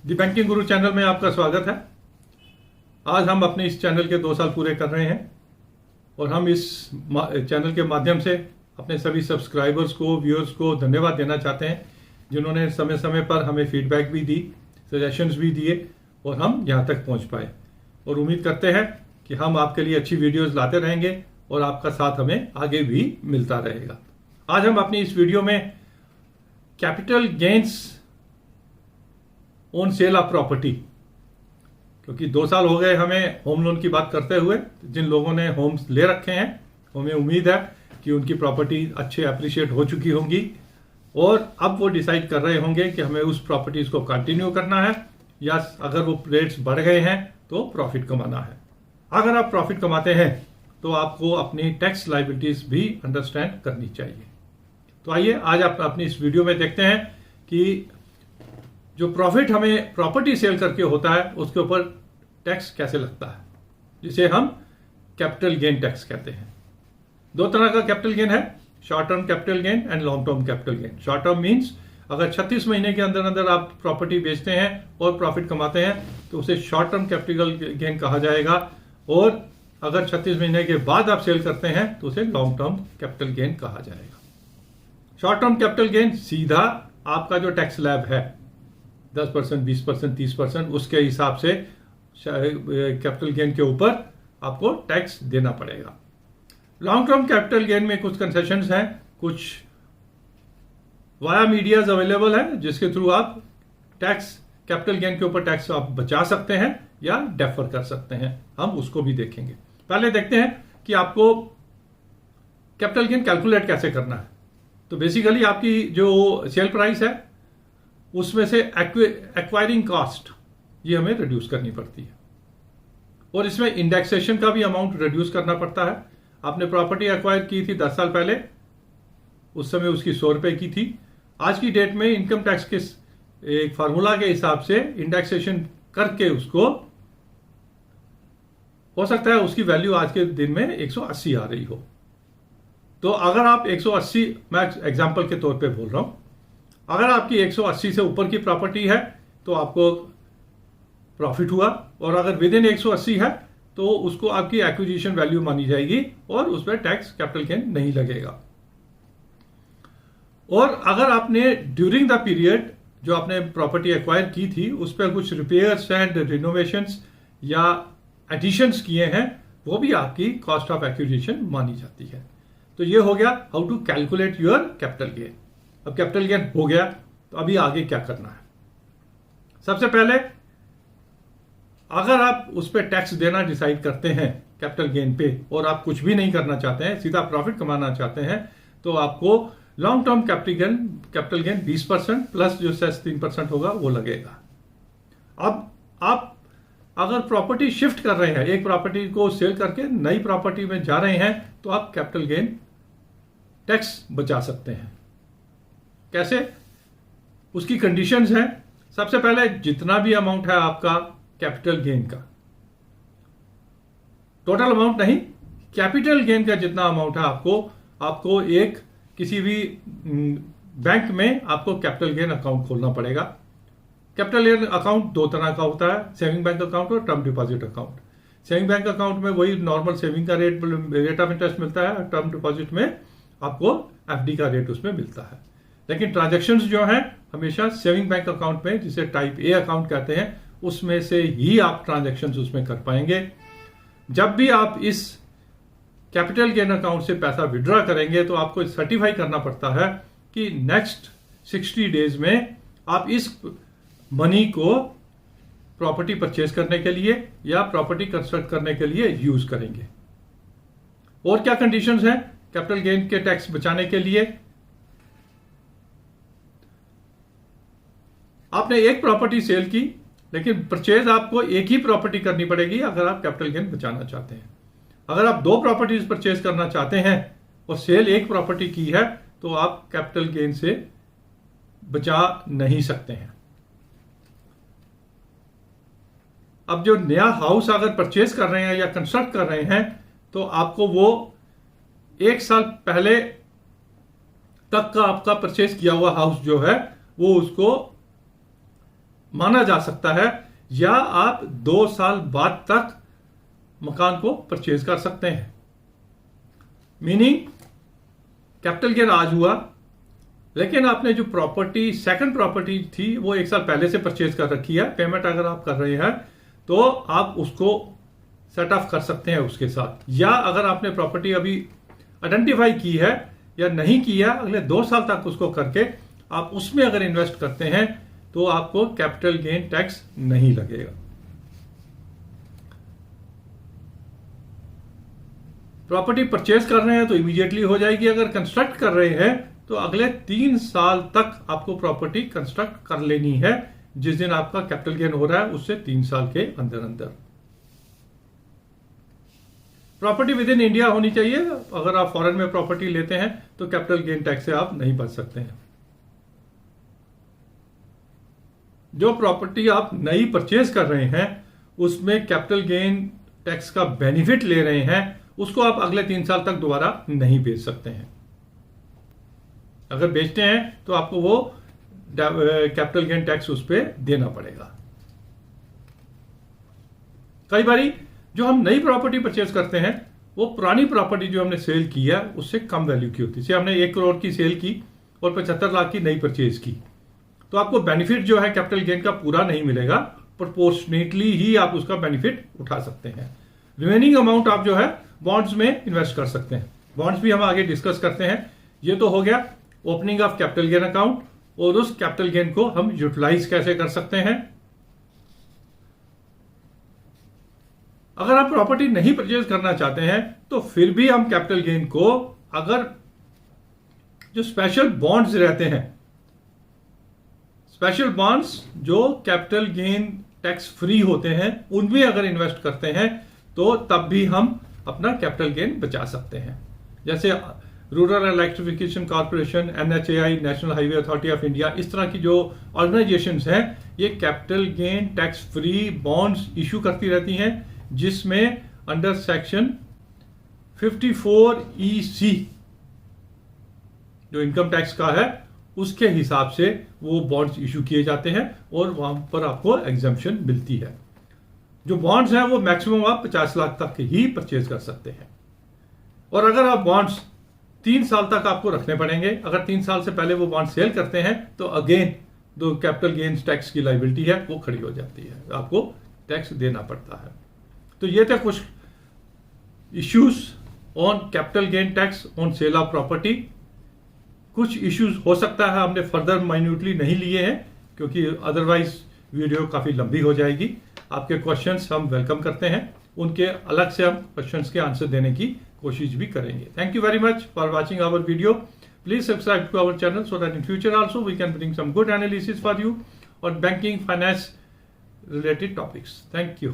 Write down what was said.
दी banking गुरु channel में आपका स्वागत है। आज हम अपने इस चैनल के 2 साल पूरे कर रहे हैं और हम इस चैनल के माध्यम से अपने सभी सब्सक्राइबर्स को, व्यूअर्स को धन्यवाद देना चाहते हैं जिन्होंने समय समय पर हमें फीडबैक भी दी, सजेशंस भी दिए और हम यहाँ तक पहुँच पाए। और उम्मीद करते हैं कि हम आपके लिए अच्छी वीडियोस लाते रहेंगे और आपका साथ हमें आगे भी मिलता रहेगा। आज हम अपनी इस वीडियो में capital gains on sale of property, क्योंकि 2 साल हो गए हमें होम लोन की बात करते हुए। जिन लोगों ने होम्स ले रखे हैं हमें उम्मीद है कि उनकी प्रॉपर्टी अच्छे अप्रिशिएट हो चुकी होंगी और अब वो डिसाइड कर रहे होंगे कि हमें उस प्रॉपर्टीज को कंटिन्यू करना है या अगर वो रेट्स बढ़ गए हैं तो प्रॉफिट कमाना है। अगर आप प्रॉफिट कमाते हैं तो आपको अपनी टैक्स लायबिलिटीज भी अंडरस्टैंड करनी चाहिए। तो आइए आज आप अपनी इस वीडियो में देखते हैं कि जो प्रॉफिट हमें प्रॉपर्टी सेल करके होता है उसके ऊपर टैक्स कैसे लगता है, जिसे हम कैपिटल गेन टैक्स कहते हैं। 2 तरह का कैपिटल गेन है, short term capital gain and long term capital gain. Short term means अगर 36 महीने के अंदर अंदर आप प्रॉपर्टी बेचते हैं और प्रॉफिट कमाते हैं तो उसे शॉर्ट टर्म कैपिटल गेन कहा जाएगा, और अगर 36 महीने के बाद आप सेल करते हैं तो उसे लॉन्ग टर्म कैपिटल गेन कहा जाएगा। शॉर्ट टर्म कैपिटल गेन सीधा आपका जो टैक्स स्लैब है 10%, 20%, 30%, उसके हिसाब से कैपिटल गेन के ऊपर आपको टैक्स देना पड़ेगा। लॉन्ग टर्म कैपिटल गेन में कुछ कंसेशंस हैं, कुछ वाया मीडियाज अवेलेबल है जिसके थ्रू आप टैक्स, कैपिटल गेन के ऊपर टैक्स आप बचा सकते हैं या डेफर कर सकते हैं। हम उसको भी देखेंगे। पहले देखते हैं कि आपको कैपिटल गेन कैलकुलेट कैसे करना है। तो बेसिकली आपकी जो सेल प्राइस है उसमें से एक्वायरिंग कॉस्ट ये हमें रिड्यूस करनी पड़ती है और इसमें इंडेक्सेशन का भी अमाउंट रिड्यूस करना पड़ता है। आपने प्रॉपर्टी एक्वायर की थी 10 साल पहले, उस समय उसकी 100 रुपए की थी। आज की डेट में इनकम टैक्स के एक फार्मूला के हिसाब से इंडेक्सेशन करके उसको हो सकता है उसकी वैल्यू आज के दिन में 180 आ रही हो। तो अगर आप 180, मैं एग्जांपल के तौर पे बोल रहा हूं, अगर आपकी 180 से ऊपर की प्रॉपर्टी है तो आपको प्रॉफिट हुआ, और अगर विद इन 180 है तो उसको आपकी एक्विजिशन वैल्यू मानी जाएगी और उस पर टैक्स कैपिटल गेन नहीं लगेगा। और अगर आपने ड्यूरिंग द पीरियड जो आपने प्रॉपर्टी एक्वायर की थी उस पर कुछ रिपेयर्स एंड रिनोवेशंस या एडिशंस किए हैं, वो भी आपकी कॉस्ट ऑफ एक्विजिशन मानी जाती है। तो ये हो गया how to calculate your capital gain. अब कैपिटल गेन हो गया तो अभी आगे क्या करना है। सबसे पहले अगर आप उस पर टैक्स देना डिसाइड करते हैं कैपिटल गेन पे और आप कुछ भी नहीं करना चाहते हैं, सीधा प्रॉफिट कमाना चाहते हैं, तो आपको long term capital gain 20% plus जो सेस 3% होगा वो लगेगा। अब आप अगर प्रॉपर्टी शिफ्ट कर रहे हैं, एक प्रॉपर्टी को सेल करके नई प्रॉपर्टी में जा रहे हैं, तो आप कैपिटल गेन टैक्स बचा सकते हैं। कैसे? उसकी कंडीशंस हैं। सबसे पहले जितना भी अमाउंट है आपका कैपिटल गेन का, टोटल अमाउंट नहीं, कैपिटल गेन का जितना अमाउंट है आपको एक किसी भी बैंक में आपको कैपिटल गेन अकाउंट खोलना पड़ेगा। कैपिटल गेन अकाउंट 2 तरह का होता है, सेविंग बैंक अकाउंट और term deposit account. Saving bank account में वही नॉर्मल सेविंग का रेट ऑफ इंटरेस्ट मिलता है, टर्म डिपॉजिट में आपको एफडी का रेट उसमें मिलता है। लेकिन ट्रांजैक्शंस जो हैं हमेशा सेविंग बैंक अकाउंट में, जिसे टाइप ए अकाउंट कहते हैं, उसमें से ही आप ट्रांजैक्शंस उसमें कर पाएंगे। जब भी आप इस कैपिटल गेन अकाउंट से पैसा विड्रॉ करेंगे तो आपको सर्टिफाई करना पड़ता है कि नेक्स्ट 60 डेज में आप इस मनी को प्रॉपर्टी परचेज करने के लिए या प्रॉपर्टी कंस्ट्रक्ट करने के लिए यूज करेंगे। और क्या कंडीशंस हैं कैपिटल गेन के टैक्स बचाने के लिए? आपने एक प्रॉपर्टी सेल की, लेकिन परचेज आपको एक ही प्रॉपर्टी करनी पड़ेगी अगर आप कैपिटल गेन बचाना चाहते हैं। अगर आप 2 प्रॉपर्टीज परचेज करना चाहते हैं और सेल एक प्रॉपर्टी की है तो आप कैपिटल गेन से बचा नहीं सकते हैं। अब जो नया हाउस अगर परचेज कर रहे हैं या कंस्ट्रक्ट कर रहे हैं तो आपको वो 1 साल पहले तक का आपका परचेज किया हुआ हाउस जो है वो उसको माना जा सकता है, या आप 2 साल बाद तक मकान को परचेज कर सकते हैं। मीनिंग कैपिटल गेन आज हुआ, लेकिन आपने जो प्रॉपर्टी सेकंड प्रॉपर्टी थी वो 1 साल पहले से परचेज कर रखी है, पेमेंट अगर आप कर रहे हैं तो आप उसको सेट ऑफ कर सकते हैं उसके साथ। या अगर आपने प्रॉपर्टी अभी आइडेंटिफाई की है या नहीं किया, अगले 2 साल तक उसको करके आप उसमें अगर इन्वेस्ट करते हैं तो आपको कैपिटल गेन टैक्स नहीं लगेगा। प्रॉपर्टी परचेज कर रहे हैं तो इमीडिएटली हो जाएगी, अगर कंस्ट्रक्ट कर रहे हैं तो अगले 3 साल तक आपको प्रॉपर्टी कंस्ट्रक्ट कर लेनी है। जिस दिन आपका कैपिटल गेन हो रहा है उससे 3 साल के अंदर अंदर। प्रॉपर्टी विद इन इंडिया होनी चाहिए। अगर आप फॉरेन में प्रॉपर्टी लेते हैं तो कैपिटल गेन टैक्स से आप नहीं बच सकते हैं। जो प्रॉपर्टी आप नई परचेज कर रहे हैं उसमें कैपिटल गेन टैक्स का बेनिफिट ले रहे हैं, उसको आप अगले 3 साल तक दोबारा नहीं बेच सकते हैं। अगर बेचते हैं तो आपको वो कैपिटल गेन टैक्स उस पर देना पड़ेगा। कई बारी जो हम नई प्रॉपर्टी परचेज करते हैं वो पुरानी प्रॉपर्टी जो हमने सेल की है उससे कम वैल्यू की होती है। जैसे हमने 1 करोड़ की सेल की और 75 लाख की नई परचेज की, तो आपको बेनिफिट जो है कैपिटल गेन का पूरा नहीं मिलेगा, प्रोपोर्शनेटली ही आप उसका बेनिफिट उठा सकते हैं। रिमेनिंग अमाउंट आप जो है बॉन्ड्स में इन्वेस्ट कर सकते हैं। बॉन्ड्स भी हम आगे डिस्कस करते हैं। ये तो हो गया opening of capital gain account, और उस कैपिटल गेन को हम यूटिलाइज कैसे कर सकते हैं। अगर आप प्रॉपर्टी नहीं परचेज करना चाहते हैं तो फिर भी हम कैपिटल गेन को, अगर जो स्पेशल बॉन्ड्स रहते हैं, स्पेशल बॉन्ड्स जो कैपिटल गेन टैक्स फ्री होते हैं, उनमें अगर इन्वेस्ट करते हैं तो तब भी हम अपना कैपिटल गेन बचा सकते हैं। जैसे rural electrification corporation, NHAI, national highway authority of India, इस तरह की जो ऑर्गेनाइजेशंस हैं ये capital gain tax free bonds issue करती रहती हैं, जिसमें अंडर सेक्शन 54EC जो इनकम टैक्स का है उसके हिसाब से वो बॉन्ड्स इशू किए जाते हैं और वहां पर आपको एग्जम्पशन मिलती है। जो बॉन्ड्स हैं वो मैक्सिमम आप 50 लाख तक ही परचेज कर सकते हैं। और अगर आप बॉन्ड्स 3 साल तक आपको रखने पड़ेंगे, अगर 3 साल से पहले वो बॉन्ड सेल करते हैं तो अगेन जो कैपिटल गेन्स टैक्स की लायबिलिटी है वो खड़ी हो जाती है, आपको टैक्स देना पड़ता है। तो ये थे कुछ issues on capital gain tax on sale of property. कुछ इश्यूज हो सकता है हमने फर्दर माइन्यूटली नहीं लिए हैं क्योंकि अदरवाइज वीडियो काफी लंबी हो जाएगी। आपके क्वेश्चंस हम वेलकम करते हैं, उनके अलग से हम क्वेश्चंस के आंसर देने की कोशिश भी करेंगे। Thank you very much for watching our video. Please subscribe to our channel so that in future also we can bring some good analysis for you on banking, finance related topics. Thank you.